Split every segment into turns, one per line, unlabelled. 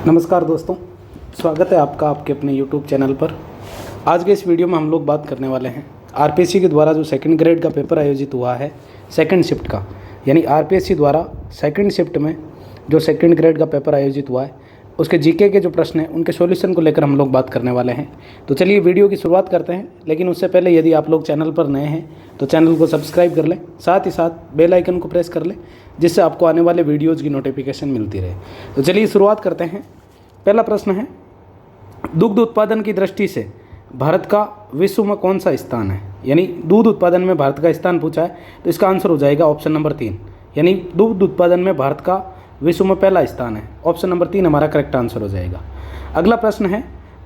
नमस्कार दोस्तों, स्वागत है आपका आपके अपने YouTube चैनल पर। आज के इस वीडियो में हम लोग बात करने वाले हैं आरपीएससी के द्वारा जो सेकंड ग्रेड का पेपर आयोजित हुआ है सेकंड शिफ्ट का, यानी आरपीएससी द्वारा सेकंड शिफ्ट में जो सेकंड ग्रेड का पेपर आयोजित हुआ है उसके जीके के जो प्रश्न हैं उनके सॉल्यूशन को लेकर हम लोग बात करने वाले हैं। तो चलिए वीडियो की शुरुआत करते हैं, लेकिन उससे पहले यदि आप लोग चैनल पर नए हैं तो चैनल को सब्सक्राइब कर लें, साथ ही साथ बेल आइकन को प्रेस कर लें जिससे आपको आने वाले वीडियोज़ की नोटिफिकेशन मिलती रहे। तो चलिए शुरुआत करते हैं। पहला प्रश्न है, दुग्ध उत्पादन की दृष्टि से भारत का विश्व में कौन सा स्थान है? यानी दूध उत्पादन में भारत का स्थान पूछा है, तो इसका आंसर हो जाएगा ऑप्शन नंबर 3, यानी दुग्ध उत्पादन में भारत का विश्व में पहला स्थान है। ऑप्शन नंबर 3 हमारा करेक्ट आंसर हो जाएगा। अगला प्रश्न है,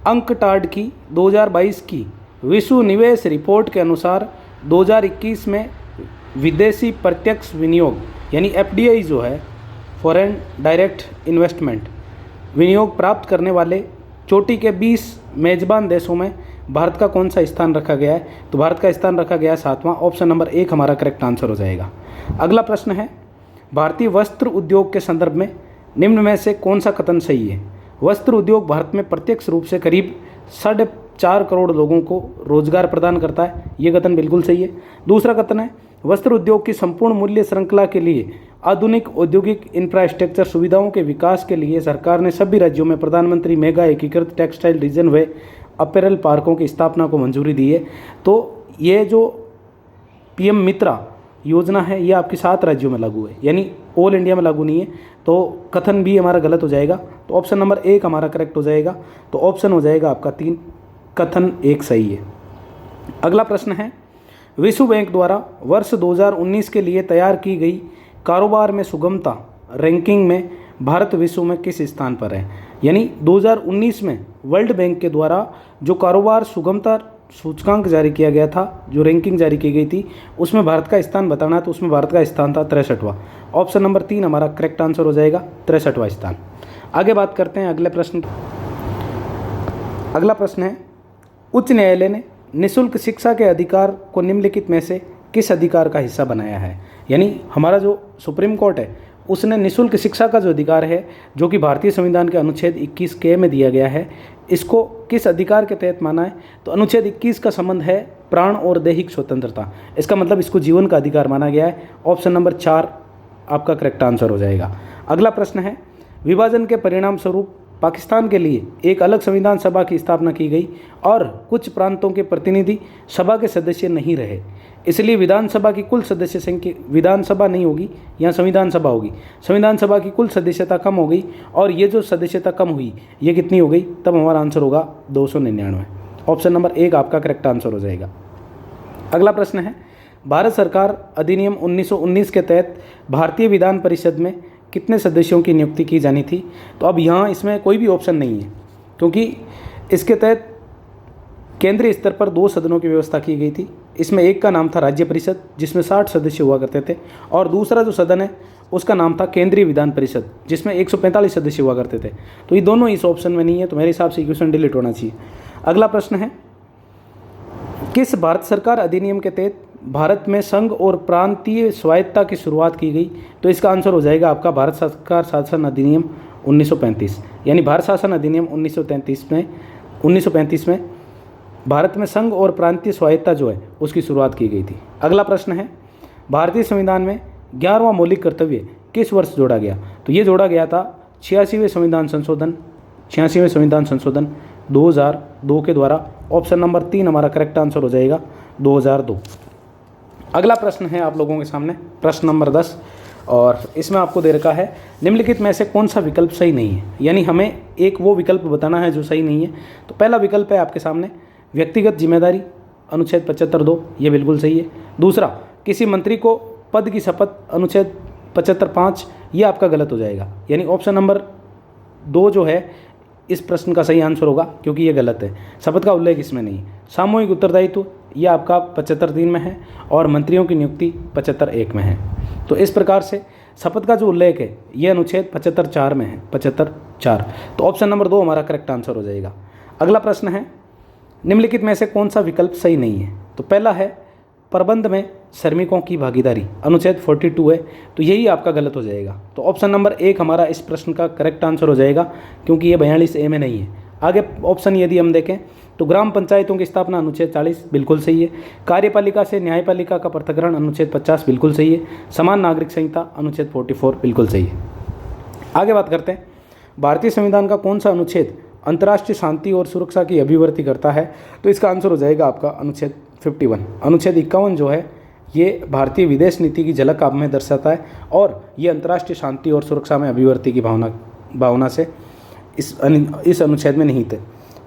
अंकटाड की 2022 की विश्व निवेश रिपोर्ट के अनुसार 2021 में विदेशी प्रत्यक्ष विनियोग यानी एफडीआई जो है, फॉरेन डायरेक्ट इन्वेस्टमेंट, विनियोग प्राप्त करने वाले चोटी के 20 मेजबान देशों में भारत का कौन सा स्थान रखा गया है? तो भारत का स्थान रखा गया है 7वां। ऑप्शन नंबर 1 हमारा करेक्ट आंसर हो जाएगा। अगला प्रश्न है, भारतीय वस्त्र उद्योग के संदर्भ में निम्न में से कौन सा कथन सही है? वस्त्र उद्योग भारत में प्रत्यक्ष रूप से करीब 4.5 करोड़ लोगों को रोजगार प्रदान करता है। ये कथन बिल्कुल सही है। दूसरा कथन है, वस्त्र उद्योग की संपूर्ण मूल्य श्रृंखला के लिए आधुनिक औद्योगिक इंफ्रास्ट्रक्चर सुविधाओं के विकास के लिए सरकार ने सभी राज्यों में प्रधानमंत्री मेगा एकीकृत टेक्सटाइल रीजन व अपैरल पार्कों की स्थापना को मंजूरी दी है। तो ये जो पीएम मित्रा योजना है ये आपके 7 राज्यों में लागू है, यानी ऑल इंडिया में लागू नहीं है। तो कथन भी हमारा गलत हो जाएगा। तो ऑप्शन नंबर 1 हमारा करेक्ट हो जाएगा। तो ऑप्शन हो जाएगा आपका 3, कथन 1 सही है। अगला प्रश्न है, विश्व बैंक द्वारा वर्ष 2019 के लिए तैयार की गई कारोबार में सुगमता रैंकिंग में भारत विश्व में किस स्थान पर है? यानी 2019 में वर्ल्ड बैंक के द्वारा जो कारोबार सुगमता सूचकांक जारी किया गया था, जो रैंकिंग जारी की गई थी, उसमें भारत का स्थान बताना है। तो उसमें भारत का स्थान था 63वां। ऑप्शन नंबर 3 हमारा करेक्ट आंसर हो जाएगा, 63वां स्थान। आगे बात करते हैं अगले प्रश्न की। अगला प्रश्न है, उच्च न्यायालय ने निःशुल्क शिक्षा के अधिकार को निम्नलिखित में से किस अधिकार का हिस्सा बनाया है? यानी हमारा जो सुप्रीम कोर्ट है उसने निःशुल्क शिक्षा का जो अधिकार है, जो कि भारतीय संविधान के अनुच्छेद 21 में दिया गया है, इसको किस अधिकार के तहत माना है? तो अनुच्छेद 21 का संबंध है प्राण और दैहिक स्वतंत्रता। इसका मतलब इसको जीवन का अधिकार माना गया है। ऑप्शन नंबर 4 आपका करेक्ट आंसर हो जाएगा। अगला प्रश्न है, विभाजन के परिणाम स्वरूप पाकिस्तान के लिए एक अलग संविधान सभा की स्थापना की गई और कुछ प्रांतों के प्रतिनिधि सभा के सदस्य नहीं रहे, इसलिए विधानसभा की कुल सदस्य संख्या, विधानसभा नहीं होगी यहाँ संविधान सभा होगी, संविधान सभा की कुल सदस्यता कम हो गई और ये जो सदस्यता कम हुई ये कितनी हो गई? तब हमारा आंसर होगा 299। ऑप्शन नंबर 1 आपका करेक्ट आंसर हो जाएगा। अगला प्रश्न है, भारत सरकार अधिनियम 1919 के तहत भारतीय विधान परिषद में कितने सदस्यों की नियुक्ति की जानी थी? तो अब यहाँ इसमें कोई भी ऑप्शन नहीं है, क्योंकि इसके तहत केंद्रीय स्तर पर 2 सदनों की व्यवस्था की गई थी। इसमें एक का नाम था राज्य परिषद जिसमें 60 सदस्य हुआ करते थे, और दूसरा जो सदन है उसका नाम था केंद्रीय विधान परिषद जिसमें 145 सदस्य हुआ करते थे। तो ये दोनों इस ऑप्शन में नहीं है, तो मेरे हिसाब से क्वेश्चन डिलीट होना चाहिए। अगला प्रश्न है, किस भारत सरकार अधिनियम के तहत भारत में संघ और प्रांतीय स्वायत्तता की शुरुआत की गई? तो इसका आंसर हो जाएगा आपका भारत सरकार शासन अधिनियम 1935, यानी भारत शासन अधिनियम 1935 में भारत में संघ और प्रांतीय स्वायत्तता जो है उसकी शुरुआत की गई थी। अगला प्रश्न है, भारतीय संविधान में 11वां मौलिक कर्तव्य किस वर्ष जोड़ा गया? तो ये जोड़ा गया था 86वें संविधान संशोधन 2002 के द्वारा। ऑप्शन नंबर 3 हमारा करेक्ट आंसर हो जाएगा, 2002। अगला प्रश्न है आप लोगों के सामने, प्रश्न नंबर 10, और इसमें आपको दे रखा है, निम्नलिखित में से कौन सा विकल्प सही नहीं है? यानी हमें एक वो विकल्प बताना है जो सही नहीं है। तो पहला विकल्प है आपके सामने, व्यक्तिगत जिम्मेदारी, अनुच्छेद 75(2), ये बिल्कुल सही है। दूसरा, किसी मंत्री को पद की शपथ, अनुच्छेद 75(5), ये आपका गलत हो जाएगा। यानी ऑप्शन नंबर 2 जो है इस प्रश्न का सही आंसर होगा, क्योंकि ये गलत है, शपथ का उल्लेख इसमें नहीं। सामूहिक उत्तरदायित्व ये आपका 75(3) में है और मंत्रियों की नियुक्ति 75(1) में है। तो इस प्रकार से शपथ का जो उल्लेख है ये अनुच्छेद 75(4) में है, 75(4). तो ऑप्शन नंबर 2 हमारा करेक्ट आंसर हो जाएगा। अगला प्रश्न है, निम्नलिखित में से कौन सा विकल्प सही नहीं है? तो पहला है प्रबंध में श्रमिकों की भागीदारी, अनुच्छेद 42 है, तो यही आपका गलत हो जाएगा। तो ऑप्शन नंबर 1 हमारा इस प्रश्न का करेक्ट आंसर हो जाएगा, क्योंकि ये 42A में नहीं है। आगे ऑप्शन यदि हम देखें तो ग्राम पंचायतों की स्थापना अनुच्छेद 40 बिल्कुल सही है। कार्यपालिका से न्यायपालिका का पृथक्करण अनुच्छेद 50 बिल्कुल सही है। समान नागरिक संहिता अनुच्छेद 44 बिल्कुल सही है। आगे बात करते हैं, भारतीय संविधान का कौन सा अनुच्छेद अंतर्राष्ट्रीय शांति और सुरक्षा की अभिव्यक्ति करता है? तो इसका आंसर हो जाएगा आपका अनुच्छेद 51। अनुच्छेद 51 जो है ये भारतीय विदेश नीति की झलक आप में दर्शाता है, और ये अंतर्राष्ट्रीय शांति और सुरक्षा में अभिव्यक्ति की भावना से इस अनुच्छेद में निहित है।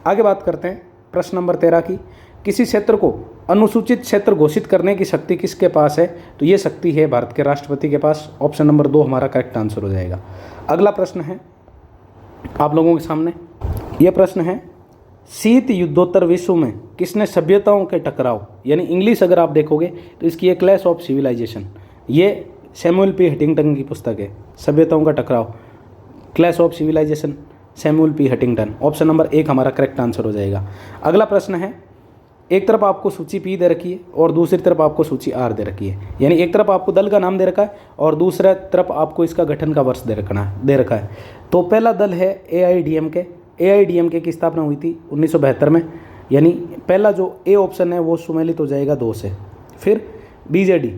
आगे बात करते हैं प्रश्न नंबर 13 की, किसी क्षेत्र को अनुसूचित क्षेत्र घोषित करने की शक्ति किसके पास है? तो ये शक्ति है भारत के राष्ट्रपति के पास। ऑप्शन नंबर 2 हमारा करेक्ट आंसर हो जाएगा। अगला प्रश्न है आप लोगों के सामने, यह प्रश्न है, शीत युद्धोत्तर विश्व में किसने सभ्यताओं के टकराव, यानी इंग्लिश अगर आप देखोगे तो इसकी एक क्लैश ऑफ सिविलाइजेशन, ये सैमुअल पी हंटिंगटन की पुस्तक है, सभ्यताओं का टकराव, clash of civilization, Samuel P Huntington. Option number 1 हमारा करेक्ट आंसर हो जाएगा। अगला प्रश्न है, एक तरफ आपको सूची P दे रखी है और दूसरी तरफ आपको सूची R दे रखी है, यानी एक तरफ आपको दल का नाम दे रखा है और दूसरा तरफ आपको इसका गठन का वर्ष दे रखा है। तो पहला दल है AIDMK। AIDMK की स्थापना हुई थी 1972 में, यानी पहला जो ए ऑप्शन है वो सुमेलित हो जाएगा 2 से। फिर BJD,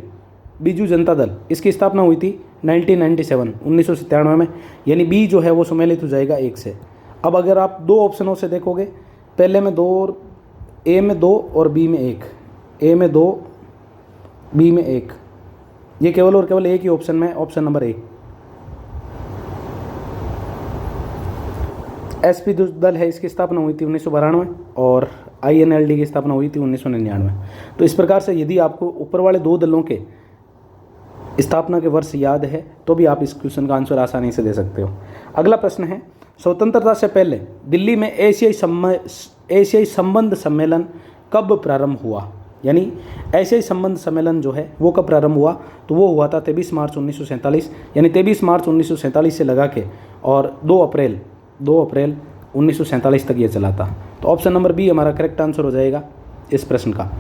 बीजू जनता दल, इसकी स्थापना हुई थी 1997 में, यानी बी जो है वो सुमेलित हो जाएगा 1 से। अब अगर आप 2 ऑप्शनों से देखोगे, पहले में 2 और ए में 2 और बी में 1, ए में 2 बी में 1, ये केवल और केवल एक ही ऑप्शन में, ऑप्शन नंबर 1। SP दल है, इसकी स्थापना हुई थी 1992 और INLD की स्थापना हुई थी 1999। तो इस प्रकार से यदि आपको ऊपर वाले 2 दलों के स्थापना के वर्ष याद है तो भी आप इस क्वेश्चन का आंसर आसानी से दे सकते हो। अगला प्रश्न है, स्वतंत्रता से पहले दिल्ली में एशियाई संबंध सम्मेलन कब प्रारंभ हुआ? यानी एशियाई संबंध सम्मेलन जो है वो कब प्रारंभ हुआ? तो वो हुआ था 23 मार्च 1947, यानी 23 मार्च 1947 से लगा के और 2 अप्रैल 1947 तक ये चला था। तो ऑप्शन नंबर बी हमारा करेक्ट आंसर हो जाएगा इस प्रश्न का।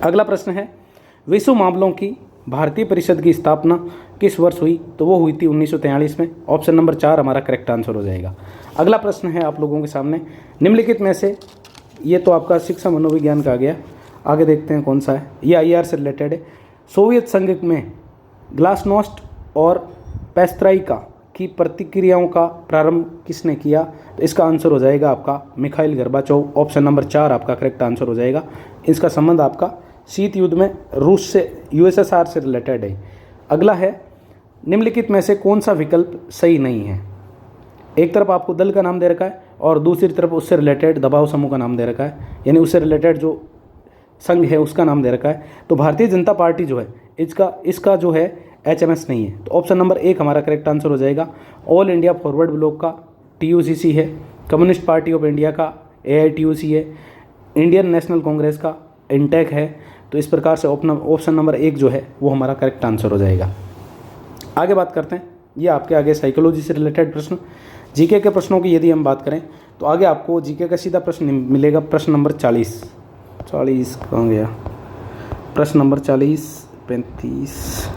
अगला प्रश्न है, विश्व मामलों की भारतीय परिषद की स्थापना किस वर्ष हुई? तो वो हुई थी 1943 में। ऑप्शन नंबर 4 हमारा करेक्ट आंसर हो जाएगा। अगला प्रश्न है आप लोगों के सामने, निम्नलिखित में से, ये तो आपका शिक्षा मनोविज्ञान का आ गया, आगे देखते हैं कौन सा है, ये IR से रिलेटेड है। सोवियत संघ में ग्लासनोस्ट और पेस्ट्राइका की प्रतिक्रियाओं का प्रारंभ किसने किया? तो इसका आंसर हो जाएगा आपका मिखाइल गोर्बाचोव। ऑप्शन नंबर 4 आपका करेक्ट आंसर हो जाएगा। इसका संबंध आपका शीत युद्ध में रूस से USSR से रिलेटेड है। अगला है, निम्नलिखित में से कौन सा विकल्प सही नहीं है? एक तरफ आपको दल का नाम दे रखा है और दूसरी तरफ उससे रिलेटेड दबाव समूह का नाम दे रखा है, यानी उससे रिलेटेड जो संघ है उसका नाम दे रखा है। तो भारतीय जनता पार्टी जो है इसका जो है HMS नहीं है। तो ऑप्शन नंबर 1 हमारा करेक्ट आंसर हो जाएगा। ऑल इंडिया फॉरवर्ड ब्लॉक का TUCC है, कम्युनिस्ट पार्टी ऑफ इंडिया का AITUC है, इंडियन नेशनल कांग्रेस का इंटेक है। तो इस प्रकार से ऑप्शन नंबर 1 जो है वो हमारा करेक्ट आंसर हो जाएगा। आगे बात करते हैं, ये आपके आगे साइकोलॉजी से रिलेटेड प्रश्न, जीके के प्रश्नों की यदि हम बात करें तो आगे आपको जीके का सीधा प्रश्न मिलेगा। प्रश्न नंबर 40 कहाँ गया? प्रश्न नंबर 35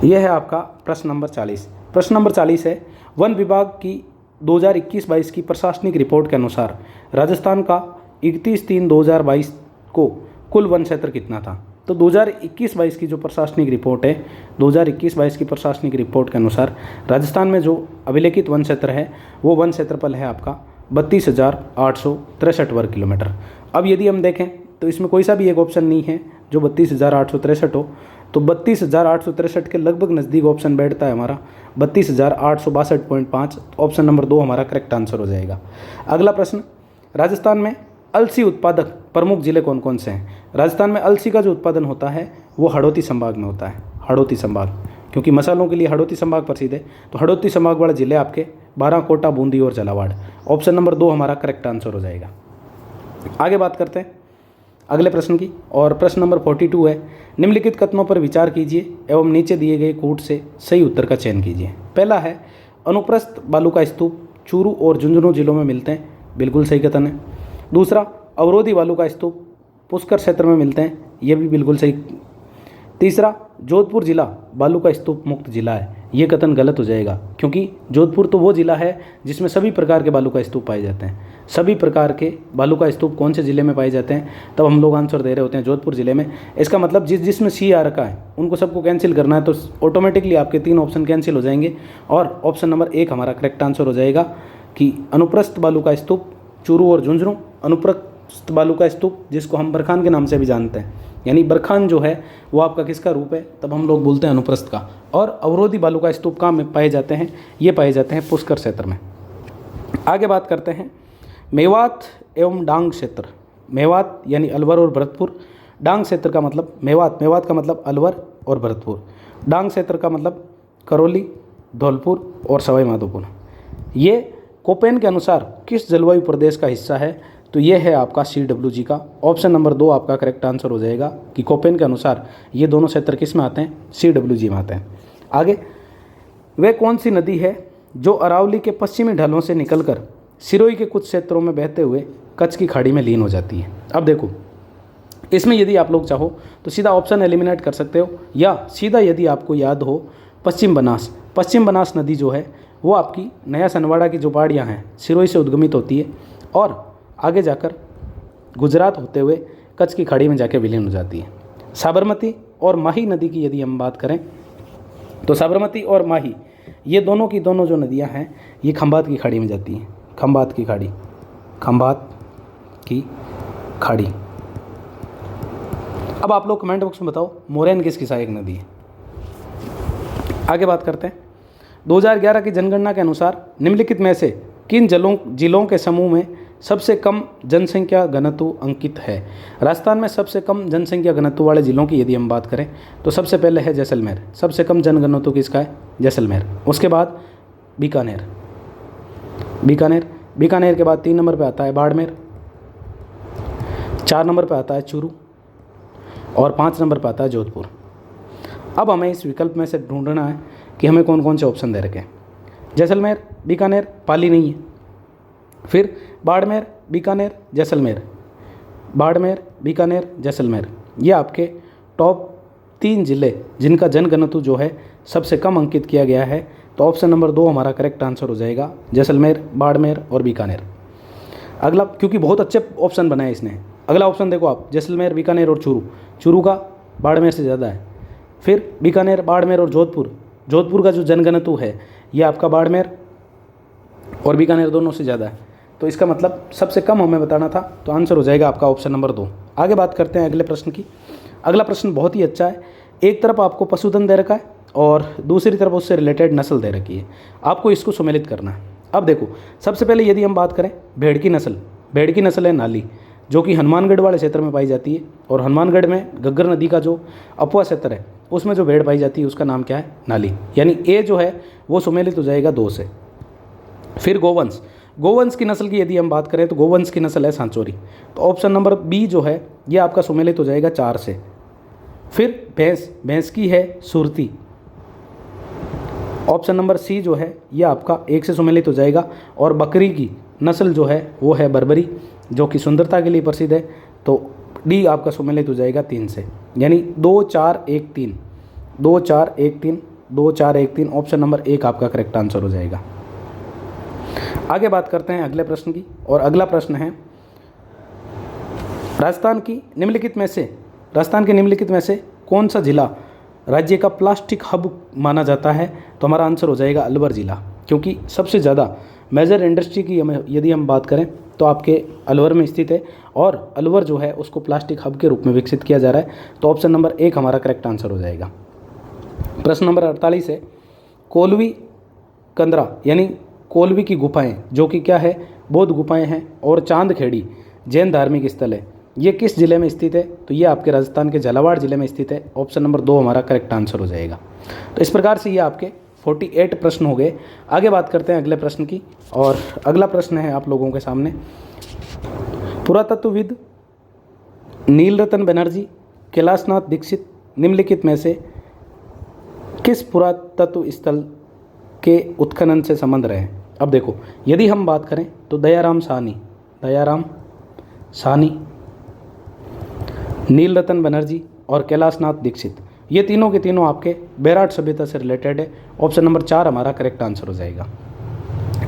यह है आपका प्रश्न नंबर 40। प्रश्न नंबर 40 है, वन विभाग की 2021-22 की प्रशासनिक रिपोर्ट के अनुसार राजस्थान का 31/3/2022 को कुल वन क्षेत्र कितना था? तो 2021-22 की जो प्रशासनिक रिपोर्ट है, 2021-22 की प्रशासनिक रिपोर्ट के अनुसार राजस्थान में जो अभिलेखित वन क्षेत्र है वो वन क्षेत्रफल है आपका 32,863 वर्ग किलोमीटर। अब यदि हम देखें तो इसमें कोई सा भी एक ऑप्शन नहीं है जो 32,863 हो, तो 32,863 के लगभग नज़दीक ऑप्शन बैठता है हमारा 32,862.5। ऑप्शन नंबर 2 हमारा करेक्ट आंसर हो जाएगा। अगला प्रश्न, राजस्थान में अलसी उत्पादक प्रमुख जिले कौन कौन से हैं? राजस्थान में अलसी का जो उत्पादन होता है वो हड़ौती संभाग में होता है। हड़ौती संभाग, क्योंकि मसालों के लिए हड़ौती संभाग प्रसिद्ध है, तो हड़ौती संभाग वाले जिले आपके बाराकोटा, बूंदी और झालावाड़। ऑप्शन नंबर 2 हमारा करेक्ट आंसर हो जाएगा। आगे बात करते हैं अगले प्रश्न की, और प्रश्न नंबर 42 है, निम्नलिखित कथनों पर विचार कीजिए एवं नीचे दिए गए कूट से सही उत्तर का चयन कीजिए। पहला है, अनुप्रस्थ बालू का स्तूप चूरू और झुंझुनू जिलों में मिलते हैं, बिल्कुल सही कथन है। दूसरा, अवरोधी बालू का स्तूप पुष्कर क्षेत्र में मिलते हैं, ये भी बिल्कुल सही। तीसरा, जोधपुर जिला बालू का स्तूप मुक्त जिला है, ये कथन गलत हो जाएगा, क्योंकि जोधपुर तो वो जिला है जिसमें सभी प्रकार के बालू का स्तूप पाए जाते हैं। सभी प्रकार के बालू का स्तूप कौन से ज़िले में पाए जाते हैं, तब हम लोग आंसर दे रहे होते हैं जोधपुर ज़िले में। इसका मतलब जिसमें सी आ रखा है उनको सबको कैंसिल करना है, तो ऑटोमेटिकली आपके 3 ऑप्शन कैंसिल हो जाएंगे और ऑप्शन नंबर 1 हमारा करेक्ट आंसर हो जाएगा कि अनुप्रस्थ बालू का स्तूप चूरू और झुंझुनू। अनुप्रस्थ बालू का स्तूप जिसको हम बरखान के नाम से भी जानते हैं, यानी बरखान जो है वो आपका किसका रूप है, तब हम लोग बोलते हैं अनुप्रस्थ का। और अवरोधी बालू का स्तूप कहाँ में पाए जाते हैं, ये पाए जाते हैं पुष्कर क्षेत्र में। आगे बात करते हैं मेवात एवं डांग क्षेत्र। मेवात यानी अलवर और भरतपुर, डांग क्षेत्र का मतलब मेवात का मतलब अलवर और भरतपुर, डांग क्षेत्र का मतलब करौली, धौलपुर और सवाई माधोपुर। ये कोपेन के अनुसार किस जलवायु प्रदेश का हिस्सा है, तो ये है आपका CWG का। ऑप्शन नंबर 2 आपका करेक्ट आंसर हो जाएगा कि कोपेन के अनुसार ये दोनों क्षेत्र किस में आते हैं, CWG में आते हैं। आगे, वह कौन सी नदी है जो अरावली के पश्चिमी ढलों से निकलकर सिरोही के कुछ क्षेत्रों में बहते हुए कच्छ की खाड़ी में लीन हो जाती है। अब देखो, इसमें यदि आप लोग चाहो तो सीधा ऑप्शन एलिमिनेट कर सकते हो, या सीधा यदि आपको याद हो पश्चिम बनास नदी जो है वो आपकी नया सनवाड़ा की जो पहाड़ियाँ हैं सिरोही से उद्गमित होती है और आगे जाकर गुजरात होते हुए कच्छ की खाड़ी में जाकर विलीन हो जाती है। साबरमती और माही नदी की यदि हम बात करें तो साबरमती और माही ये दोनों की दोनों जो नदियां हैं ये खंभात की खाड़ी में जाती हैं। खंभात की खाड़ी। अब आप लोग कमेंट बॉक्स में बताओ मोरैन किसकी सहायक नदी है। आगे बात करते हैं 2011 की जनगणना के अनुसार निम्नलिखित में से किन जिलों के समूह में सबसे कम जनसंख्या घनत्व अंकित है। राजस्थान में सबसे कम जनसंख्या घनत्व वाले जिलों की यदि हम बात करें तो सबसे पहले है जैसलमेर, सबसे कम जनघनत्व किसका है, जैसलमेर। उसके बाद बीकानेर के बाद 3 नंबर पे आता है बाड़मेर, 4 नंबर पे आता है चूरू और 5 नंबर पे आता है जोधपुर। अब हमें इस विकल्प में से ढूंढना है कि हमें कौन कौन से ऑप्शन दे रखे हैं। जैसलमेर, बीकानेर, पाली नहीं है, फिर बाड़मेर, बीकानेर, जैसलमेर, बाड़मेर, बीकानेर, जैसलमेर, ये आपके टॉप 3 जिले जिनका जनघनत्व जो है सबसे कम अंकित किया गया है। तो ऑप्शन नंबर 2 हमारा करेक्ट आंसर हो जाएगा, जैसलमेर, बाड़मेर और बीकानेर। अगला, क्योंकि बहुत अच्छे ऑप्शन बनाए इसने। अगला ऑप्शन देखो आप, जैसलमेर, बीकानेर और चूरू का बाड़मेर से ज़्यादा है। फिर बीकानेर, बाड़मेर और जोधपुर का जो जनघनत्व है ये आपका बाड़मेर और बीकानेर दोनों से ज़्यादा है। तो इसका मतलब सबसे कम हमें बताना था, तो आंसर हो जाएगा आपका ऑप्शन नंबर 2। आगे बात करते हैं अगले प्रश्न की। अगला प्रश्न बहुत ही अच्छा है। एक तरफ आपको पशुधन दे रखा है और दूसरी तरफ उससे रिलेटेड नस्ल दे रखी है, आपको इसको सम्मिलित करना है। अब देखो, सबसे पहले यदि हम बात करें भेड़ की नस्ल है नाली, जो कि हनुमानगढ़ वाले क्षेत्र में पाई जाती है। और हनुमानगढ़ में घग्गर नदी का जो अपवा क्षेत्र है उसमें जो भेड़ पाई जाती है उसका नाम क्या है, नाली, यानी ए जो है वो सम्मिलित हो जाएगा 2 से। फिर गोवंश की नस्ल की यदि हम बात करें तो गोवंश की नस्ल है सांचौरी, तो ऑप्शन नंबर बी जो है ये आपका सम्मिलित हो जाएगा 4 से। फिर भैंस की है सुरती, ऑप्शन नंबर सी जो है ये आपका 1 से सम्मिलित हो जाएगा। और बकरी की नस्ल जो है वो है बर्बरी, जो कि सुंदरता के लिए प्रसिद्ध है, तो डी आपका सम्मिलित हो जाएगा 3 से, यानी 2 4 1 3 2 4 1 3 2 4 1 3, ऑप्शन नंबर 1 आपका करेक्ट आंसर हो जाएगा। आगे बात करते हैं अगले प्रश्न की, और अगला प्रश्न है राजस्थान के निम्नलिखित में से कौन सा जिला राज्य का प्लास्टिक हब माना जाता है, तो हमारा आंसर हो जाएगा अलवर जिला, क्योंकि सबसे ज़्यादा मेजर इंडस्ट्री की यदि हम बात करें तो आपके अलवर में स्थित है और अलवर जो है उसको प्लास्टिक हब के रूप में विकसित किया जा रहा है। तो ऑप्शन नंबर 1 हमारा करेक्ट आंसर हो जाएगा। प्रश्न नंबर 48 है कोलवी कंदरा यानी कोलवी की गुफाएं, जो कि क्या है, बौद्ध गुफाएं हैं, और चांदखेड़ी जैन धार्मिक स्थल है, ये किस जिले में स्थित है, तो ये आपके राजस्थान के झालावाड़ जिले में स्थित है। ऑप्शन नंबर 2 हमारा करेक्ट आंसर हो जाएगा। तो इस प्रकार से ये आपके 48 प्रश्न हो गए। आगे बात करते हैं अगले प्रश्न की, और अगला प्रश्न है आप लोगों के सामने, पुरातत्वविद नीलरतन बनर्जी, कैलाशनाथ दीक्षित निम्नलिखित में से किस पुरातत्व स्थल के उत्खनन से संबंध रहे हैं। अब देखो, यदि हम बात करें तो दयाराम साहनी, नीलरतन बनर्जी और कैलाशनाथ दीक्षित। ये तीनों के तीनों आपके बेराट सभ्यता से रिलेटेड है। ऑप्शन नंबर 4 हमारा करेक्ट आंसर हो जाएगा।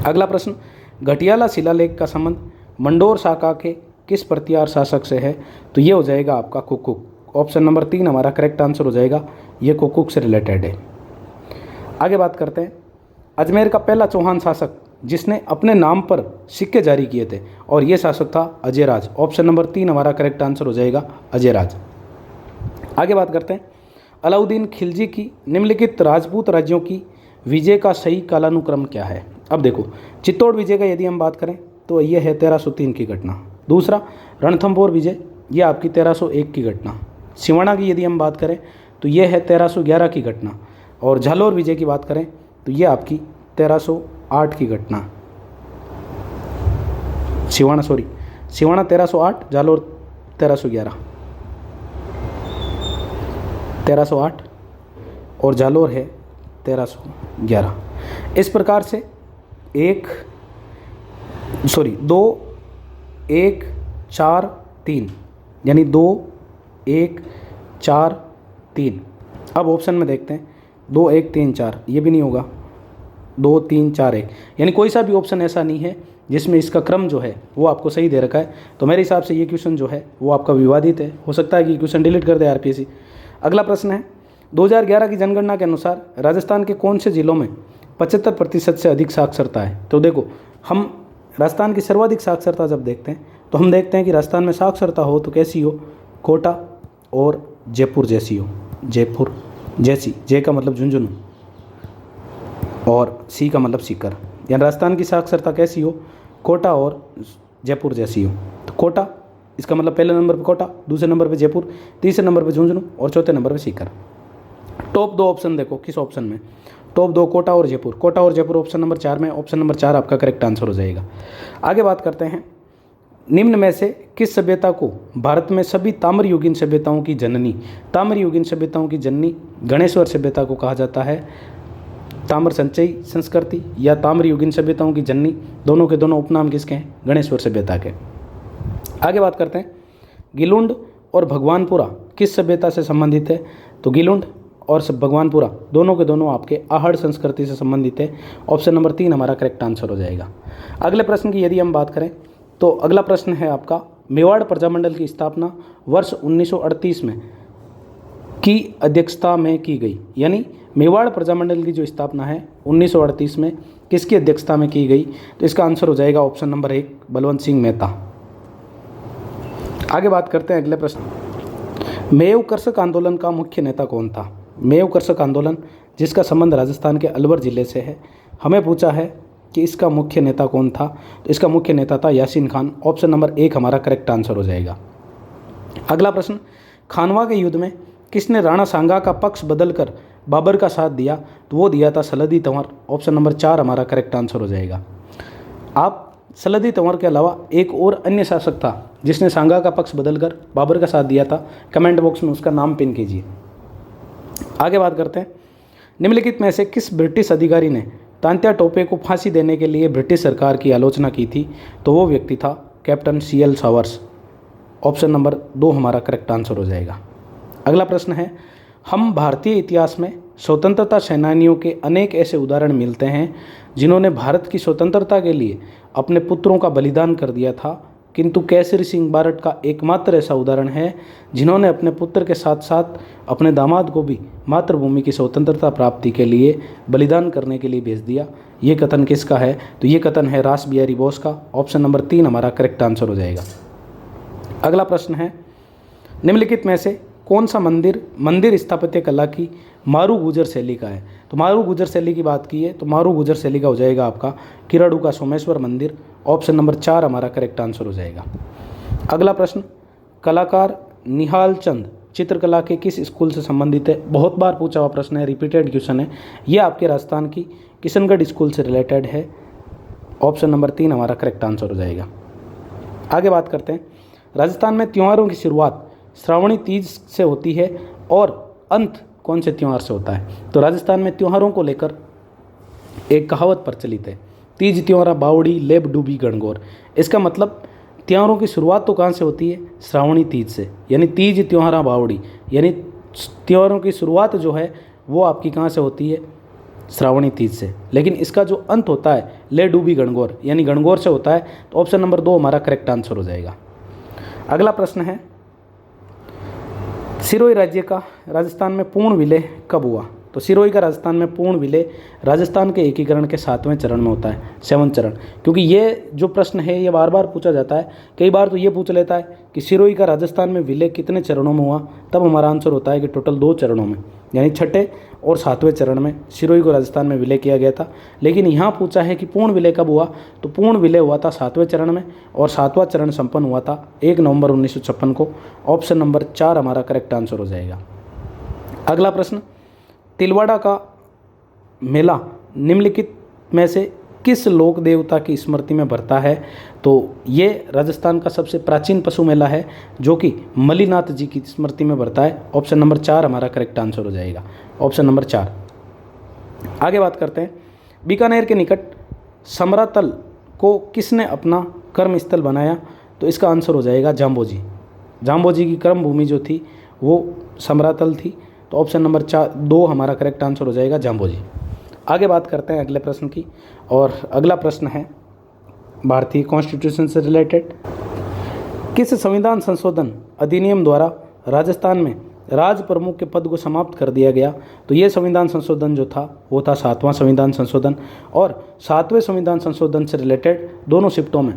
अगला प्रश्न, घटियाला शिलालेख का संबंध मंडोर शाखा के किस प्रतिहार शासक से है? तो ये हो जाएगा आपका कुकुक। ऑप्शन नंबर 3 हमारा करेक्ट आंसर हो जाएगा, ये कुकुक से रिलेटेड है। आगे बात करते हैं, अजमेर का पहला चौहान शासक जिसने अपने नाम पर सिक्के जारी किए थे, और ये शासक था अजयराज। ऑप्शन नंबर 3 हमारा करेक्ट आंसर हो जाएगा, अजयराज। आगे बात करते हैं, अलाउद्दीन खिलजी की निम्नलिखित राजपूत राज्यों की विजय का सही कालानुक्रम क्या है? अब देखो, चित्तौड़ विजय का यदि हम बात करें तो यह है 1303 की घटना। दूसरा, रणथंभौर विजय, यह आपकी 1301 की घटना। सिवाना की यदि हम बात करें तो यह है 1311 की घटना। और झालोर विजय की बात करें तो यह आपकी 1308 की घटना। सिवाना 1308, झालोर 1311। 1308 और झालोर है 1311। इस प्रकार से 2 1 4 3 यानी 2 1 4 3। अब ऑप्शन में देखते हैं, 2 1 3 4, ये भी नहीं होगा, 2 3 4 1, यानी कोई सा भी ऑप्शन ऐसा नहीं है जिसमें इसका क्रम जो है वो आपको सही दे रखा है। तो मेरे हिसाब से ये क्वेश्चन जो है वो आपका विवादित है। हो सकता है कि क्वेश्चन डिलीट कर दे आरपीएससी। अगला प्रश्न है, 2011 की जनगणना के अनुसार राजस्थान के कौन से जिलों में 75% से अधिक साक्षरता है? तो देखो, हम राजस्थान की सर्वाधिक साक्षरता जब देखते हैं तो हम देखते हैं कि राजस्थान में साक्षरता हो तो कैसी हो? कोटा और जयपुर जैसी हो। जयपुर जैसी, जे का मतलब झुंझुनू और सी का मतलब सीकर, यानी राजस्थान की साक्षरता कैसी हो? कोटा और जयपुर जैसी हो। तो कोटा, इसका मतलब पहले नंबर पे कोटा, दूसरे नंबर पे जयपुर, तीसरे नंबर पे झुंझुनू और चौथे नंबर पे सीकर। टॉप 2 ऑप्शन देखो, किस ऑप्शन में? टॉप 2 कोटा और जयपुर। कोटा और जयपुर ऑप्शन नंबर 4 में। ऑप्शन नंबर 4 आपका करेक्ट आंसर हो जाएगा। आगे बात करते हैं, निम्न में से किस सभ्यता को भारत में सभी ताम्रयुगीन सभ्यताओं की जननी, ताम्रयुगीन सभ्यताओं की जननी गणेश्वर सभ्यता को कहा जाता है? ताम्र संचयी संस्कृति या ताम्रयुगीन सभ्यताओं की जननी, दोनों के दोनों उपनाम किसके हैं? गणेश्वर सभ्यता के। आगे बात करते हैं, गिलुंड और भगवानपुरा किस सभ्यता से संबंधित है? तो गिलुंड और भगवानपुरा दोनों के दोनों आपके आहड़ संस्कृति से संबंधित है। ऑप्शन नंबर 3 हमारा करेक्ट आंसर हो जाएगा। अगले प्रश्न की यदि हम बात करें तो अगला प्रश्न है आपका, मेवाड़ प्रजामंडल की स्थापना वर्ष 1938 में की अध्यक्षता में की गई, यानी मेवाड़ प्रजामंडल की जो स्थापना है 1938 में किसकी अध्यक्षता में की गई? तो इसका आंसर हो जाएगा ऑप्शन नंबर 1 बलवंत सिंह मेहता। आगे बात करते हैं अगले प्रश्न, मेव कर्षक आंदोलन का मुख्य नेता कौन था? मेव कर्षक आंदोलन जिसका संबंध राजस्थान के अलवर जिले से है, हमें पूछा है कि इसका मुख्य नेता कौन था? तो इसका मुख्य नेता था यासीन खान। ऑप्शन नंबर 1 हमारा करेक्ट आंसर हो जाएगा। अगला प्रश्न, खानवा के युद्ध में किसने राणा सांगा का पक्ष बदलकर बाबर का साथ दिया? तो वो दिया था सलदी तंवर। ऑप्शन नंबर 4 हमारा करेक्ट आंसर हो जाएगा। आप सलदी तंवर के अलावा एक और अन्य शासक था जिसने सांगा का पक्ष बदलकर बाबर का साथ दिया था, कमेंट बॉक्स में उसका नाम पिन कीजिए। आगे बात करते हैं, निम्नलिखित में से किस ब्रिटिश अधिकारी ने तांत्या टोपे को फांसी देने के लिए ब्रिटिश सरकार की आलोचना की थी? तो वो व्यक्ति था captain CL showers. Option number 2 हमारा करेक्ट आंसर हो जाएगा। अगला प्रश्न है, हम भारतीय इतिहास में स्वतंत्रता सेनानियों के अनेक ऐसे उदाहरण मिलते हैं जिन्होंने भारत की स्वतंत्रता के लिए अपने पुत्रों का बलिदान कर दिया था, किंतु केसरी सिंह बारट का एकमात्र ऐसा उदाहरण है जिन्होंने अपने पुत्र के साथ साथ अपने दामाद को भी मातृभूमि की स्वतंत्रता प्राप्ति के लिए बलिदान करने के लिए भेज दिया। ये कथन किसका है? तो ये कथन है रास बिहारी बोस का। ऑप्शन नंबर 3 हमारा करेक्ट आंसर हो जाएगा। अगला प्रश्न है, निम्नलिखित में से कौन सा मंदिर स्थापत्य कला की मारू गुजर शैली का है? तो मारू गुजर शैली की बात की है तो मारू गुजर शैली का हो जाएगा आपका किराड़ू का सोमेश्वर मंदिर। ऑप्शन नंबर 4 हमारा करेक्ट आंसर हो जाएगा। अगला प्रश्न, कलाकार निहाल चंद चित्रकला के किस स्कूल से संबंधित है? बहुत बार पूछा हुआ प्रश्न है, रिपीटेड क्वेश्चन है। ये आपके राजस्थान की किशनगढ़ स्कूल से रिलेटेड है। ऑप्शन नंबर 3 हमारा करेक्ट आंसर हो जाएगा। आगे बात करते हैं, राजस्थान में त्योहारों की शुरुआत श्रावणी तीज से होती है और अंत कौन से त्यौहार से होता है? तो राजस्थान में त्योहारों को लेकर एक कहावत प्रचलित है, तीज त्योहारा बावड़ी लेब डूबी गणगौर। इसका मतलब त्योहारों की शुरुआत तो कहाँ से होती है? श्रावणी तीज से, यानी तीज त्योहारा बावड़ी, यानी त्योहारों की शुरुआत जो है वो आपकी कहाँ से होती है? श्रावणी तीज से। लेकिन इसका जो अंत होता है ले डूबी गणगौर, यानी गणगौर से होता है। तो ऑप्शन नंबर 2 हमारा करेक्ट आंसर हो जाएगा। अगला प्रश्न है, सिरोही राज्य का राजस्थान में पूर्ण विलय कब हुआ? तो सिरोही का राजस्थान में पूर्ण विलय राजस्थान के एकीकरण के 7वें चरण में होता है, 7वां चरण। क्योंकि ये जो प्रश्न है ये बार बार पूछा जाता है, कई बार तो ये पूछ लेता है कि सिरोही का राजस्थान में विलय कितने चरणों में हुआ, तब हमारा आंसर होता है कि टोटल 2 चरणों में, यानी 6ठे और 7वें चरण में सिरोही को राजस्थान में विलय किया गया था। लेकिन यहाँ पूछा है कि पूर्ण विलय कब हुआ, तो पूर्ण विलय हुआ था 7वें चरण में, और 7वां चरण संपन्न हुआ था 1 नवंबर 1956 को। ऑप्शन नंबर 4 हमारा करेक्ट आंसर हो जाएगा। अगला प्रश्न, तिलवाड़ा का मेला निम्नलिखित में से किस लोक देवता की स्मृति में भरता है? तो ये राजस्थान का सबसे प्राचीन पशु मेला है जो कि मलिनाथ जी की स्मृति में भरता है। ऑप्शन नंबर 4 हमारा करेक्ट आंसर हो जाएगा। Option number 4। आगे बात करते हैं, बीकानेर के निकट समरातल को किसने अपना कर्म स्थल बनाया? तो इसका आंसर हो जाएगा जाम्बोजी। जाम्बोजी की कर्म भूमि जो थी वो समरातल थी। तो ऑप्शन नंबर 2 हमारा करेक्ट आंसर हो जाएगा जाम्बोजी। आगे बात करते हैं अगले प्रश्न की, और अगला प्रश्न है भारतीय कॉन्स्टिट्यूशन से रिलेटेड। किस संविधान संशोधन अधिनियम द्वारा राजस्थान में राज प्रमुख के पद को समाप्त कर दिया गया? तो ये संविधान संशोधन जो था वो था 7वां संविधान संशोधन। और 7वें संविधान संशोधन से रिलेटेड दोनों शिफ्टों में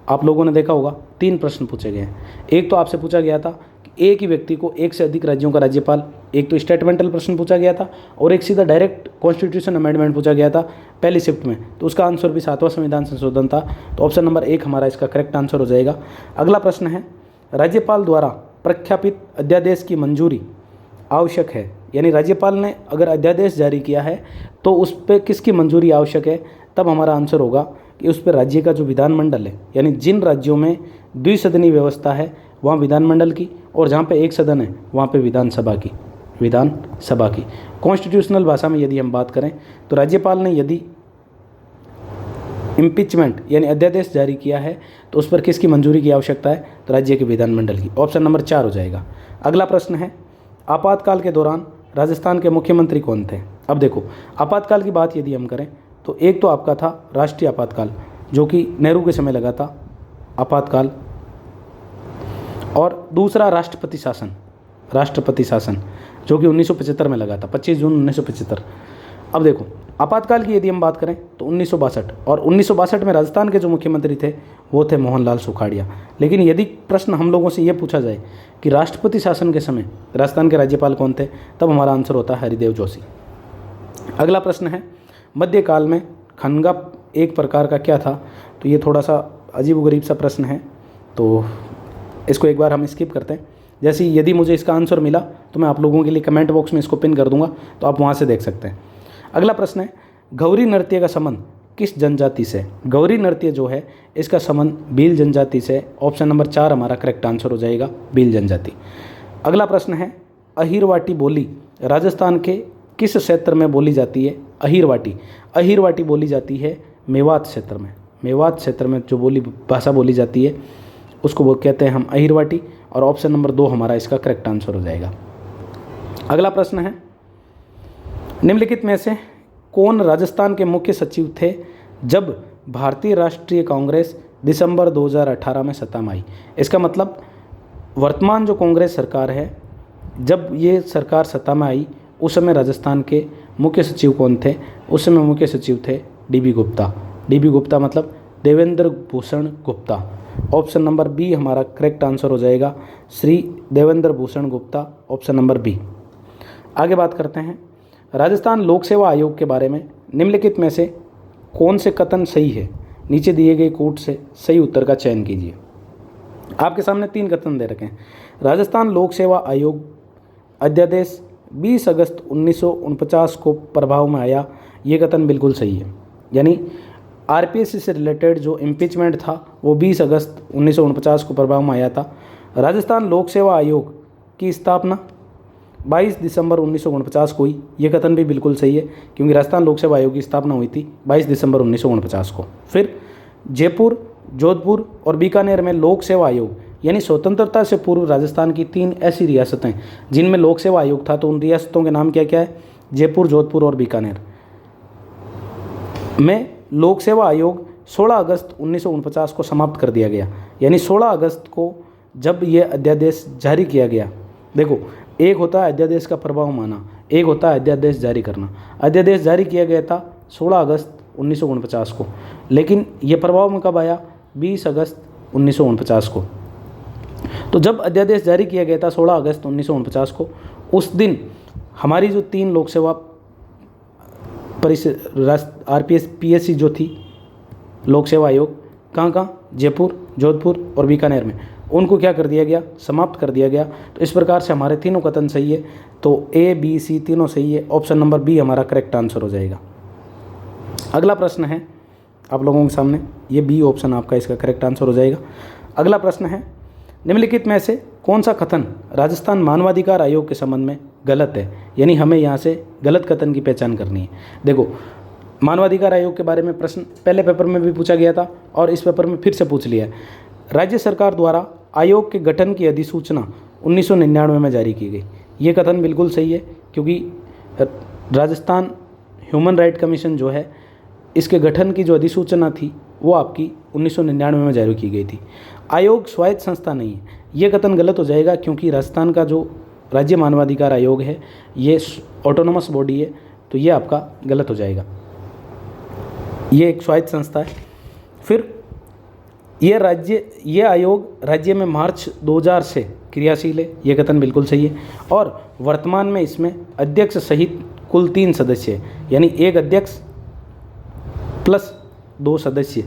आप लोगों ने देखा होगा 3 प्रश्न पूछे गए हैं। एक तो आपसे पूछा गया था कि एक ही व्यक्ति को एक से अधिक राज्यों का राज्यपाल, एक तो स्टेटमेंटल प्रश्न पूछा गया था, और एक सीधा डायरेक्ट कॉन्स्टिट्यूशन अमेंडमेंट पूछा गया था पहली शिफ्ट में। तो उसका आंसर भी 7वां संविधान संशोधन था। तो ऑप्शन नंबर 1 हमारा इसका करेक्ट आंसर हो जाएगा। अगला प्रश्न है, राज्यपाल द्वारा प्रख्यापित अध्यादेश की मंजूरी आवश्यक है, यानी राज्यपाल ने अगर अध्यादेश जारी किया है तो उस पर किसकी मंजूरी आवश्यक है? तब हमारा आंसर होगा कि उस पर राज्य का जो विधानमंडल है, यानी जिन राज्यों में द्विसदनीय व्यवस्था है वहाँ विधानमंडल की, और जहाँ पे एक सदन है वहाँ पे विधानसभा की। कॉन्स्टिट्यूशनल भाषा में यदि हम बात करें तो राज्यपाल ने यदि इम्पीचमेंट यानी अध्यादेश जारी किया है तो उस पर किसकी मंजूरी की आवश्यकता है? तो राज्य के विधानमंडल की। ऑप्शन नंबर 4 हो जाएगा। अगला प्रश्न है, आपातकाल के दौरान राजस्थान के मुख्यमंत्री कौन थे? अब देखो, आपातकाल की बात यदि हम करें तो एक तो आपका था राष्ट्रीय आपातकाल जो कि नेहरू के समय लगा था आपातकाल, और दूसरा राष्ट्रपति शासन जो कि 1975 में लगा था, 25 जून 1975। अब देखो, आपातकाल की यदि हम बात करें तो 1962, और 1962 में राजस्थान के जो मुख्यमंत्री थे वो थे मोहनलाल सुखाड़िया। लेकिन यदि प्रश्न हम लोगों से ये पूछा जाए कि राष्ट्रपति शासन के समय राजस्थान के राज्यपाल कौन थे, तब हमारा आंसर होता है हरिदेव जोशी। अगला प्रश्न है, मध्यकाल में खनगा एक प्रकार का क्या था? तो ये थोड़ा सा अजीबोगरीब सा प्रश्न है, तो इसको एक बार हम स्किप करते हैं। जैसे यदि मुझे इसका आंसर मिला तो मैं आप लोगों के लिए कमेंट बॉक्स में इसको पिन कर दूंगा, तो आप वहाँ से देख सकते हैं। अगला प्रश्न है, गौरी नृत्य का संबंध किस जनजाति से? गौरी नृत्य जो है इसका संबंध भील जनजाति से। ऑप्शन नंबर 4 हमारा करेक्ट आंसर हो जाएगा, भील जनजाति। अगला प्रश्न है, अहिरवाटी बोली राजस्थान के किस क्षेत्र में बोली जाती है? अहिरवाटी बोली जाती है मेवात क्षेत्र में। मेवात क्षेत्र में जो भाषा बोली जाती है उसको वो कहते हैं हम अहिरवाटी, और ऑप्शन नंबर 2 हमारा इसका करेक्ट आंसर हो जाएगा। अगला प्रश्न है, निम्नलिखित में से कौन राजस्थान के मुख्य सचिव थे जब भारतीय राष्ट्रीय कांग्रेस दिसंबर 2018 में सत्ता में आई? इसका मतलब वर्तमान जो कांग्रेस सरकार है, जब ये सरकार सत्ता में आई उस समय राजस्थान के मुख्य सचिव कौन थे? उस समय मुख्य सचिव थे डीबी गुप्ता, मतलब Devendra Bhushan Gupta. Option number B हमारा करेक्ट आंसर हो जाएगा, Shri Devendra Bhushan Gupta. Option number B. आगे बात करते हैं, राजस्थान लोक सेवा आयोग के बारे में निम्नलिखित में से कौन से कथन सही है? नीचे दिए गए कोट से सही उत्तर का चयन कीजिए। आपके सामने 3 कथन दे रखे हैं। राजस्थान लोक सेवा आयोग अध्यादेश 20 अगस्त 1949 को प्रभाव में आया, ये कथन बिल्कुल सही है। यानी आरपीएससी से रिलेटेड जो इम्पीचमेंट था वो 20 अगस्त 1949 को प्रभाव में आया था। राजस्थान लोक सेवा आयोग की स्थापना 22 दिसंबर 1949 को हुई, ये कथन भी बिल्कुल सही है क्योंकि राजस्थान लोक सेवा आयोग की स्थापना हुई थी 22 दिसंबर 1949 को। फिर जयपुर जोधपुर और बीकानेर में लोक सेवा आयोग यानी स्वतंत्रता से पूर्व राजस्थान की 3 ऐसी रियासतें जिनमें लोक सेवा आयोग था, तो उन रियासतों के नाम क्या क्या है? जयपुर, जोधपुर और बीकानेर में लोक सेवा आयोग 16 अगस्त 1949 को समाप्त कर दिया गया। यानी 16 अगस्त को जब ये अध्यादेश जारी किया गया, देखो एक होता है अध्यादेश का प्रभाव माना, एक होता है अध्यादेश जारी करना। अध्यादेश जारी किया गया था 16 अगस्त 1949 को, लेकिन ये प्रभाव में कब आया? 20 अगस्त 1949 को। तो जब अध्यादेश जारी किया गया था 16 अगस्त 1949 को, उस दिन हमारी जो 3 लोक सेवा परिषद RPSC जो थी लोक सेवा आयोग, कहाँ, जयपुर, जोधपुर और बीकानेर में, उनको क्या कर दिया गया? समाप्त कर दिया गया। तो इस प्रकार से हमारे तीनों कथन सही है, तो A, B, C तीनों सही है। ऑप्शन नंबर बी हमारा करेक्ट आंसर हो जाएगा। अगला प्रश्न है आप लोगों के सामने, ये बी ऑप्शन आपका इसका करेक्ट आंसर हो जाएगा। अगला प्रश्न है, निम्नलिखित में से कौन सा कथन राजस्थान मानवाधिकार आयोग के संबंध में गलत है? यानी हमें यहाँ से गलत कथन की पहचान करनी है। देखो मानवाधिकार आयोग के बारे में प्रश्न पहले पेपर में भी पूछा गया था और इस पेपर में फिर से पूछ लिया है। राज्य सरकार द्वारा आयोग के गठन की अधिसूचना 1999 में जारी की गई। ये कथन बिल्कुल सही है, क्योंकि राजस्थान ह्यूमन राइट कमीशन जो है, इसके गठन की जो अधिसूचना थी वो आपकी 1999 में जारी की गई थी। आयोग स्वायत्त संस्था नहीं है, ये कथन गलत हो जाएगा, क्योंकि राजस्थान का जो राज्य मानवाधिकार आयोग है ये ऑटोनोमस बॉडी है, तो ये आपका गलत हो जाएगा। ये एक स्वायत्त संस्था है। फिर ये आयोग राज्य में मार्च 2000 से क्रियाशील है, ये कथन बिल्कुल सही है। और वर्तमान में इसमें अध्यक्ष सहित कुल 3 सदस्य है, यानी एक अध्यक्ष प्लस 2 सदस्य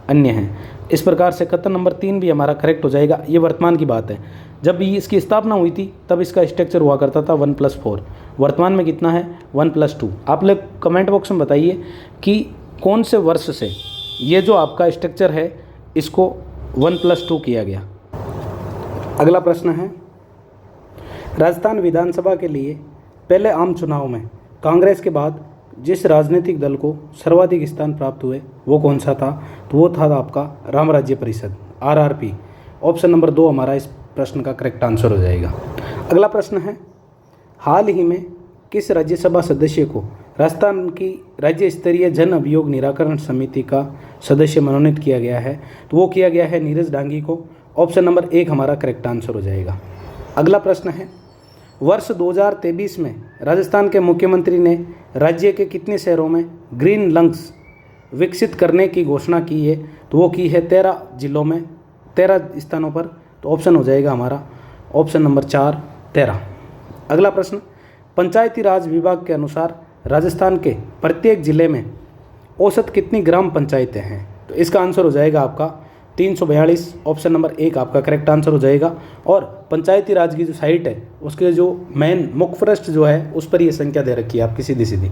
अन्य हैं। इस प्रकार से कथन नंबर 3 भी हमारा करेक्ट हो जाएगा। ये वर्तमान की बात है, जब भी इसकी स्थापना हुई थी तब इसका स्ट्रक्चर हुआ करता था 1+4। वर्तमान में कितना है? 1+2। आप लोग कमेंट बॉक्स में बताइए कि कौन से वर्ष से ये जो आपका स्ट्रक्चर है इसको 1+2 किया गया। अगला प्रश्न है, राजस्थान विधानसभा के लिए पहले आम चुनाव में कांग्रेस के बाद जिस राजनीतिक दल को सर्वाधिक स्थान प्राप्त हुए वो कौन सा था? तो वो था आपका राम राज्य परिषद, RRP। ऑप्शन नंबर 2 हमारा इस प्रश्न का करेक्ट आंसर हो जाएगा। अगला प्रश्न है, हाल ही में किस राज्यसभा सदस्य को राजस्थान की राज्य स्तरीय जन अभियोग निराकरण समिति का सदस्य मनोनीत किया गया है? तो वो किया गया है नीरज डांगी को। ऑप्शन नंबर 1 हमारा करेक्ट आंसर हो जाएगा। अगला प्रश्न है, वर्ष 2023 में राजस्थान के मुख्यमंत्री ने राज्य के कितने शहरों में ग्रीन लंग्स विकसित करने की घोषणा की है? तो वो की है 13 जिलों में, 13 स्थानों पर। तो ऑप्शन हो जाएगा हमारा ऑप्शन नंबर 4, 13। अगला प्रश्न, पंचायती राज विभाग के अनुसार राजस्थान के प्रत्येक जिले में औसत कितनी ग्राम पंचायतें हैं? तो इसका आंसर हो जाएगा आपका 342। ऑप्शन नंबर 1 आपका करेक्ट आंसर हो जाएगा। और पंचायती राज की जो साइट है उसके जो मेन मुख्य पृष्ठ जो है उस पर ये संख्या दे रखी है आपकी सीधी सीधी।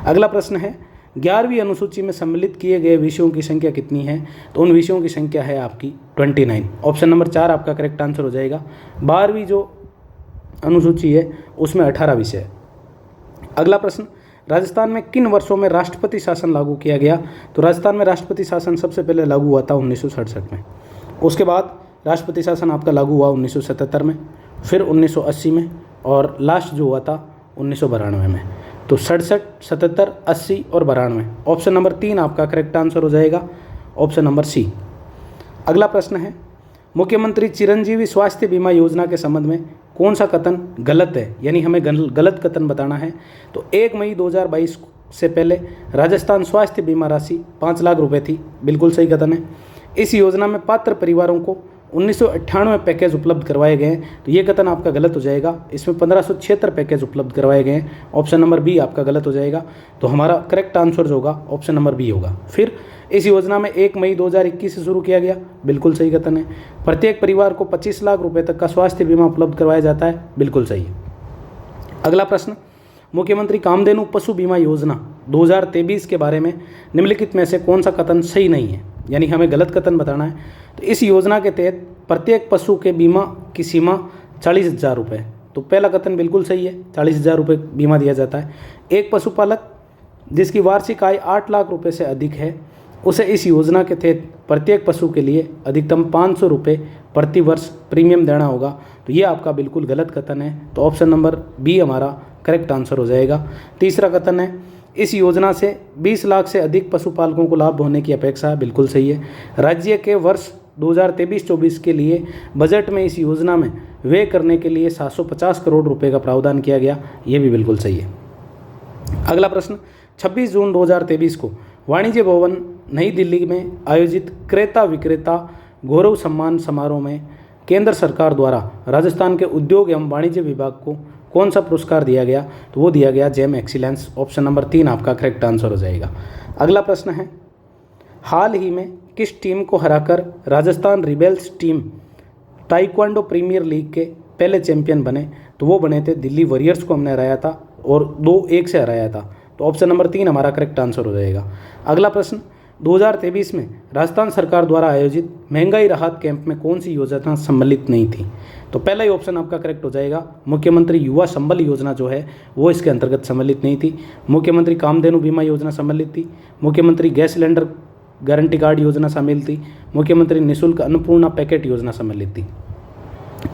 अगला प्रश्न है, 11वीं अनुसूची में सम्मिलित किए गए विषयों की संख्या कितनी है? तो उन विषयों की संख्या है आपकी 29। ऑप्शन नंबर 4 आपका करेक्ट आंसर हो जाएगा। 12वीं जो अनुसूची है उसमें 18 विषय है। अगला प्रश्न, राजस्थान में किन वर्षों में राष्ट्रपति शासन लागू किया गया? तो राजस्थान में राष्ट्रपति शासन सबसे पहले लागू हुआ था 1967 में। उसके बाद राष्ट्रपति शासन आपका लागू हुआ 1977 में, फिर 1980 में और लास्ट जो हुआ था 1992 में। तो 67, 77, 80 और 92। ऑप्शन नंबर 3 आपका करेक्ट आंसर हो जाएगा, ऑप्शन नंबर सी। अगला प्रश्न है, मुख्यमंत्री चिरंजीवी स्वास्थ्य बीमा योजना के संबंध में कौन सा कथन गलत है? यानी हमें गलत कथन बताना है। तो 1 मई 2022 से पहले राजस्थान स्वास्थ्य बीमा राशि 5 लाख रुपए थी, बिल्कुल सही कथन है। इस योजना में पात्र परिवारों को 1998 पैकेज उपलब्ध करवाए गए हैं, तो ये कथन आपका गलत हो जाएगा। इसमें 1576 पैकेज उपलब्ध करवाए गए हैं। ऑप्शन नंबर बी आपका गलत हो जाएगा। तो हमारा करेक्ट आंसर जो होगा ऑप्शन नंबर बी होगा। फिर इस योजना में 1 मई 2021 से शुरू किया गया, बिल्कुल सही कथन है। प्रत्येक परिवार को 25 लाख रुपए तक का स्वास्थ्य बीमा उपलब्ध करवाया जाता है, बिल्कुल सही है। अगला प्रश्न, मुख्यमंत्री कामधेनु पशु बीमा योजना 2023 के बारे में निम्नलिखित में से कौन सा कथन सही नहीं है? यानी हमें गलत कथन बताना है। तो इस योजना के तहत प्रत्येक पशु के बीमा की सीमा 40,000 रुपये। तो पहला कथन बिल्कुल सही है, 40,000 रुपये बीमा दिया जाता है। एक पशुपालक जिसकी वार्षिक आय 8 लाख रुपये से अधिक है उसे इस योजना के तहत प्रत्येक पशु के लिए अधिकतम 500 रुपये प्रति वर्ष प्रीमियम देना होगा। तो ये आपका बिल्कुल गलत कथन है। तो ऑप्शन नंबर बी हमारा करेक्ट आंसर हो जाएगा। तीसरा कथन है, इस योजना से 20 लाख से अधिक पशुपालकों को लाभ होने की अपेक्षा है। बिल्कुल सही है। राज्य के वर्ष 2023-24 के लिए बजट में इस योजना में व्यय करने के लिए 750 करोड़ रुपए का प्रावधान किया गया। ये भी बिल्कुल सही है। अगला प्रश्न, 26 जून 2023 को वाणिज्य भवन नई दिल्ली में आयोजित क्रेता विक्रेता गौरव सम्मान समारोह में केंद्र सरकार द्वारा राजस्थान के उद्योग एवं वाणिज्य विभाग को कौन सा पुरस्कार दिया गया? तो वो दिया गया जेम एक्सीलेंस। ऑप्शन नंबर 3 आपका करेक्ट आंसर हो जाएगा। अगला प्रश्न है, हाल ही में किस टीम को हराकर Rajasthan rebels team taekwondo premier league के पहले चैंपियन बने? तो वो बने थे दिल्ली वॉरियर्स को हमने हराया था और 2-1 से हराया था। तो ऑप्शन नंबर 3 हमारा करेक्ट आंसर हो जाएगा। अगला प्रश्न, 2023 में राजस्थान सरकार द्वारा आयोजित महंगाई राहत कैंप में कौन सी योजना सम्मिलित नहीं थी? तो पहला ही ऑप्शन आपका करेक्ट हो जाएगा। मुख्यमंत्री युवा संबल योजना जो है वो इसके अंतर्गत सम्मिलित नहीं थी। मुख्यमंत्री कामधेनु बीमा योजना सम्मिलित थी। मुख्यमंत्री गैस सिलेंडर गारंटी कार्ड योजना शामिल थी। मुख्यमंत्री निःशुल्क अन्नपूर्णा पैकेट योजना सम्मिलित थी।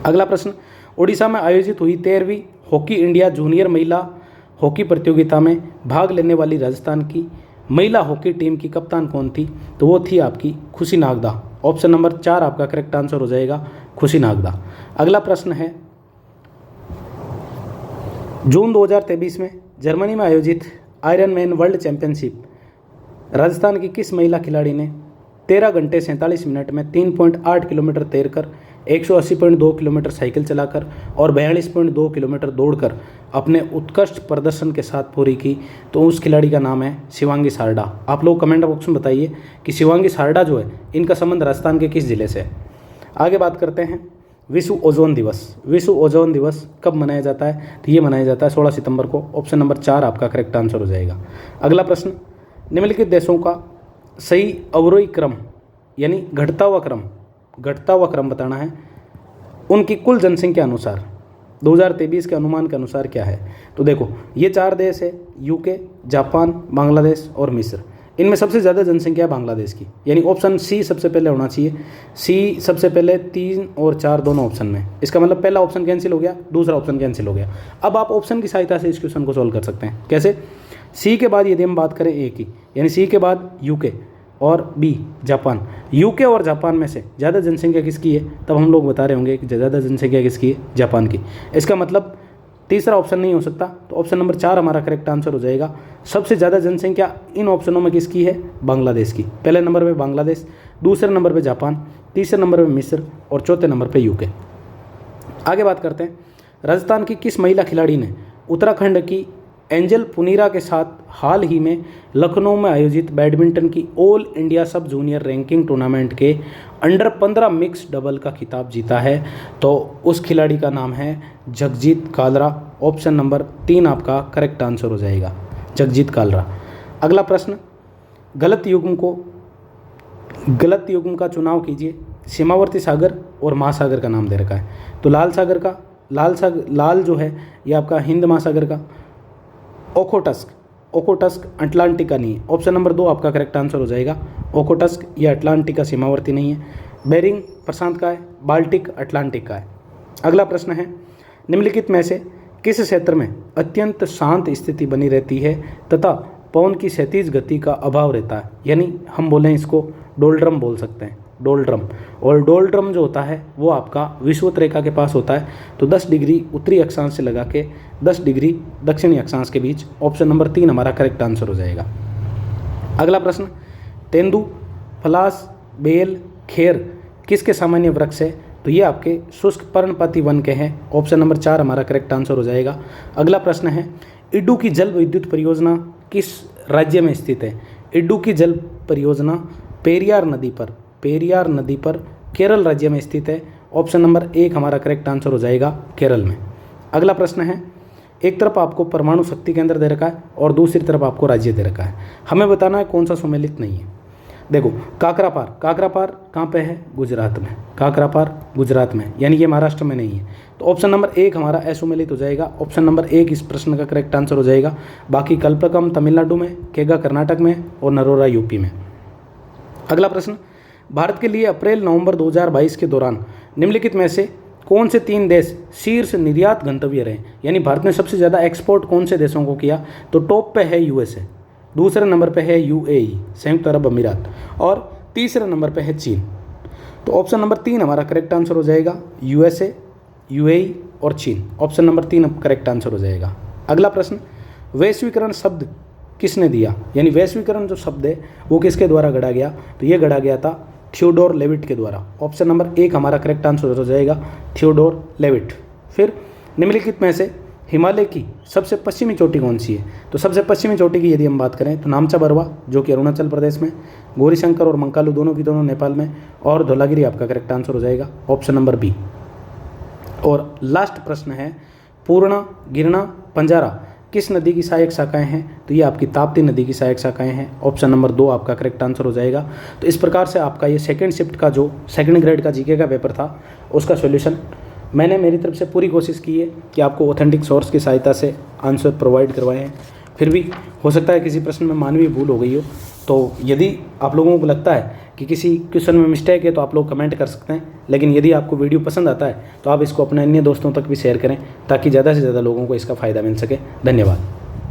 अगला प्रश्न, ओडिशा में आयोजित हुई 13वीं हॉकी इंडिया जूनियर महिला हॉकी प्रतियोगिता में भाग लेने वाली राजस्थान की महिला हॉकी टीम की कप्तान कौन थी? तो वो थी आपकी खुशी नागदा। ऑप्शन नंबर 4 आपका करेक्ट आंसर हो जाएगा, खुशी नागदा। अगला प्रश्न है, जून 2023 में जर्मनी में आयोजित iron man world championship Rajasthan की किस महिला खिलाड़ी ने 13 घंटे 47 मिनट में 3.8 किलोमीटर तैरकर 180.2 किलोमीटर साइकिल चलाकर और 42.2 किलोमीटर दौड़कर अपने उत्कृष्ट प्रदर्शन के साथ पूरी की? तो उस खिलाड़ी का नाम है शिवांगी सारडा। आप लोग कमेंट बॉक्स में बताइए कि शिवांगी सारडा जो है इनका संबंध राजस्थान के किस जिले से है। आगे बात करते हैं, विश्व ओजोन दिवस। विश्व ओजोन दिवस कब मनाया जाता है? तो ये मनाया जाता है 16 सितंबर को। ऑप्शन नंबर 4 आपका करेक्ट आंसर हो जाएगा। अगला प्रश्न, निम्नलिखित देशों का सही अवरोही क्रम यानी घटता हुआ क्रम बताना है उनकी कुल जनसंख्या अनुसार 2023 के अनुमान के अनुसार क्या है? तो देखो ये 4 देश है, यूके, जापान, बांग्लादेश और मिस्र। इनमें सबसे ज़्यादा जनसंख्या बांग्लादेश की, यानी ऑप्शन सी सबसे पहले होना चाहिए। सी सबसे पहले 3 और 4 दोनों ऑप्शन में। इसका मतलब पहला ऑप्शन कैंसिल हो गया, दूसरा ऑप्शन कैंसिल हो गया। अब आप ऑप्शन की सहायता से इस क्वेश्चन को सोल्व कर सकते हैं। कैसे? सी के बाद यदि हम बात करें ए की, यानी सी के बाद यूके और बी जापान, यूके और जापान में से ज़्यादा जनसंख्या किसकी है? तब हम लोग बता रहे होंगे कि ज़्यादा जनसंख्या किसकी है? जापान की। इसका मतलब तीसरा ऑप्शन नहीं हो सकता। तो ऑप्शन नंबर 4 हमारा करेक्ट आंसर हो जाएगा। सबसे ज़्यादा जनसंख्या इन ऑप्शनों में किसकी है? बांग्लादेश की। पहले नंबर पे बांग्लादेश, दूसरे नंबर पे जापान, तीसरे नंबर पे मिस्र और चौथे नंबर पे यूके। आगे बात करते हैं, राजस्थान की किस महिला खिलाड़ी ने उत्तराखंड की एंजल पुनीरा के साथ हाल ही में लखनऊ में आयोजित बैडमिंटन की ऑल इंडिया सब जूनियर रैंकिंग टूर्नामेंट के अंडर 15 मिक्स डबल का खिताब जीता है? तो उस खिलाड़ी का नाम है जगजीत कालरा। ऑप्शन नंबर 3 आपका करेक्ट आंसर हो जाएगा, जगजीत कालरा। अगला प्रश्न, गलत युग्म का चुनाव कीजिए। सीमावर्ती सागर और महासागर का नाम दे रखा है। तो लाल जो है ये आपका हिंद महासागर का, ओखोटस्क अटलांटिका नहीं है। ऑप्शन नंबर 2 आपका करेक्ट आंसर हो जाएगा, ओखोटस्क ये अटलांटिका सीमावर्ती नहीं है। बेरिंग प्रशांत का है, बाल्टिक अटलांटिक का है। अगला प्रश्न है, निम्नलिखित में से किस क्षेत्र में अत्यंत शांत स्थिति बनी रहती है तथा पवन की क्षैतिज गति का अभाव रहता है? यानी हम बोलें इसको डोल्ड्रम बोल सकते हैं, डोल्ड्रम। और डोल्ड्रम जो होता है वो आपका विषुवत रेखा के पास होता है। तो 10 डिग्री उत्तरी अक्षांश से लगा के 10 डिग्री दक्षिणी अक्षांश के बीच। ऑप्शन नंबर 3 हमारा करेक्ट आंसर हो जाएगा। अगला प्रश्न, तेंदू, पलाश, बेल, खेर किसके सामान्य वृक्ष है? तो ये आपके शुष्क पर्णपाती वन के हैं। ऑप्शन नंबर 4 हमारा करेक्ट आंसर हो जाएगा। अगला प्रश्न है, इड्डू की जल विद्युत परियोजना किस राज्य में स्थित है? इड्डू की जल परियोजना पेरियार नदी पर केरल राज्य में स्थित है। ऑप्शन नंबर 1 हमारा करेक्ट आंसर हो जाएगा, केरल में। अगला प्रश्न है, एक तरफ आपको परमाणु शक्ति केंद्र दे रखा है और दूसरी तरफ आपको राज्य दे रखा है। हमें बताना है कौन सा सुमेलित नहीं है। देखो काकरापार कहाँ पे है? गुजरात में। काकरापार गुजरात में, यानी ये महाराष्ट्र में नहीं है। तो ऑप्शन नंबर 1 हमारा असुमेलित हो जाएगा। ऑप्शन नंबर 1 इस प्रश्न का करेक्ट आंसर हो जाएगा। बाकी कल्पकम तमिलनाडु में, केगा कर्नाटक में और नरोरा यूपी में। अगला प्रश्न, भारत के लिए अप्रैल नवंबर 2022 के दौरान निम्नलिखित में से कौन से 3 देश शीर्ष निर्यात गंतव्य रहे? यानी भारत ने सबसे ज़्यादा एक्सपोर्ट कौन से देशों को किया? तो टॉप पे है यूएसए, दूसरे नंबर पे है यूएई संयुक्त अरब अमीरात, और तीसरे नंबर पे है चीन। तो ऑप्शन नंबर 3 हमारा करेक्ट आंसर हो जाएगा, यूएसए, यूएई और चीन। ऑप्शन नंबर 3 करेक्ट आंसर हो जाएगा। अगला प्रश्न, वैश्वीकरण शब्द किसने दिया? यानी वैश्वीकरण जो शब्द है वो किसके द्वारा गढ़ा गया? तो ये गढ़ा गया था थियोडोर लेविट के द्वारा। ऑप्शन नंबर 1 हमारा करेक्ट आंसर हो जाएगा, थियोडोर लेविट। फिर निम्नलिखित में से हिमालय की सबसे पश्चिमी चोटी कौन सी है? तो सबसे पश्चिमी चोटी की यदि हम बात करें तो नामचा बरवा जो कि अरुणाचल प्रदेश में, गौरीशंकर और मंकालू दोनों की दोनों नेपाल में, और धौलागिरी आपका करेक्ट आंसर हो जाएगा, ऑप्शन नंबर बी। और लास्ट प्रश्न है, पूर्णा, गिरना, पंजारा किस नदी की सहायक शाखाएं हैं? तो ये आपकी ताप्ती नदी की सहायक शाखाएं हैं। ऑप्शन नंबर 2 आपका करेक्ट आंसर हो जाएगा। तो इस प्रकार से आपका ये सेकंड शिफ्ट का जो सेकंड ग्रेड का जीके का पेपर था उसका सॉल्यूशन मैंने मेरी तरफ से पूरी कोशिश की है कि आपको ऑथेंटिक सोर्स की सहायता से आंसर प्रोवाइड करवाए हैं। फिर भी हो सकता है किसी प्रश्न में मानवीय भूल हो गई हो, तो यदि आप लोगों को लगता है कि किसी क्वेश्चन में मिस्टेक है तो आप लोग कमेंट कर सकते हैं। लेकिन यदि आपको वीडियो पसंद आता है तो आप इसको अपने अन्य दोस्तों तक भी शेयर करें ताकि ज़्यादा से ज़्यादा लोगों को इसका फ़ायदा मिल सके। धन्यवाद।